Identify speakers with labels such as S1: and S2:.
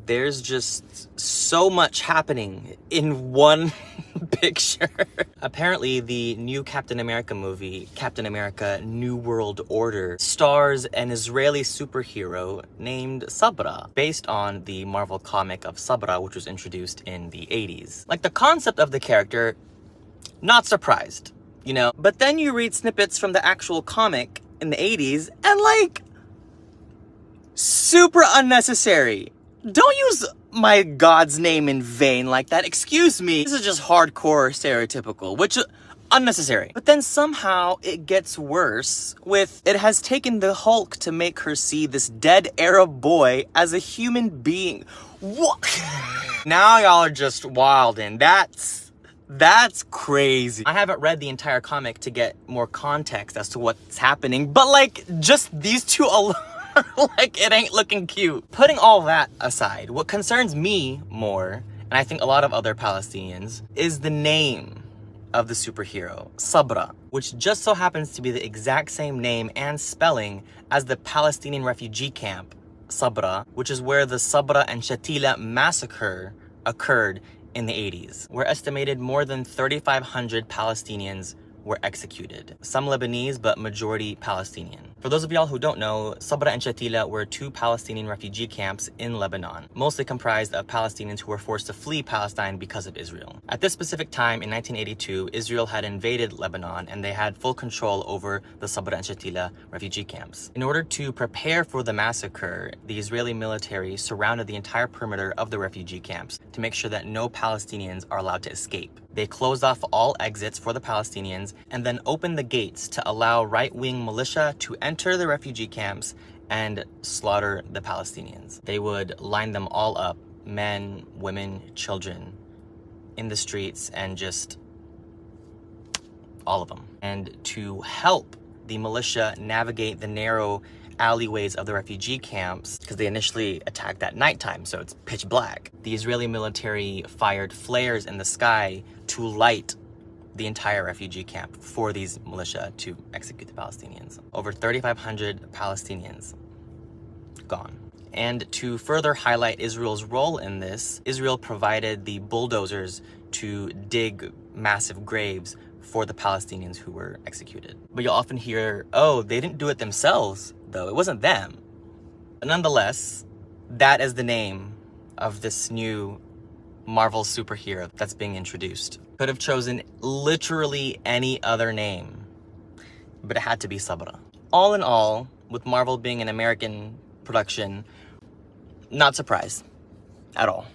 S1: there's just so much happening in one picture. Apparently, the new Captain America movie, Captain America New World Order, stars an Israeli superhero named Sabra, based on the Marvel comic of Sabra, which was introduced in the 80s. Like, the concept of the character, not surprised, you know? But then you read snippets from the actual comic in the 80s, and like, super unnecessary. Don't use my God's name in vain like that. Excuse me. This is just hardcore stereotypical, which unnecessary. But then somehow it gets worse with it has taken the Hulk to make her see this dead Arab boy as a human being. What? Now y'all are just wildin'. That's crazy. I haven't read the entire comic to get more context as to what's happening, but like, just these two alone, like, it ain't looking cute. Putting all that aside, what concerns me more, and I think a lot of other Palestinians, is the name of the superhero, Sabra, which just so happens to be the exact same name and spelling as the Palestinian refugee camp, Sabra, which is where the Sabra and Shatila Massacre occurred in the 80s, where estimated more than 3,500 Palestinians were executed. Some Lebanese, but majority Palestinian. For those of y'all who don't know, Sabra and Shatila were two Palestinian refugee camps in Lebanon, mostly comprised of Palestinians who were forced to flee Palestine because of Israel. At this specific time in 1982, Israel had invaded Lebanon and they had full control over the Sabra and Shatila refugee camps. In order to prepare for the massacre, the Israeli military surrounded the entire perimeter of the refugee camps to make sure that no Palestinians are allowed to escape. They closed off all exits for the Palestinians and then opened the gates to allow right-wing militia to enter the refugee camps and slaughter the Palestinians. They would line them all up, men, women, children, in the streets, and just all of them. And to help the militia navigate the narrow alleyways of the refugee camps, because they initially attacked at nighttime, so it's pitch black, the Israeli military fired flares in the sky to light the entire refugee camp for these militia to execute the Palestinians. Over 3,500 Palestinians gone. And to further highlight Israel's role in this, Israel provided the bulldozers to dig massive graves for the Palestinians who were executed. But you'll often hear, oh, they didn't do it themselves, though. It wasn't them. But nonetheless, that is the name of this new Marvel superhero that's being introduced. Could have chosen literally any other name, but it had to be Sabra. All in all, with Marvel being an American production, not surprised at all.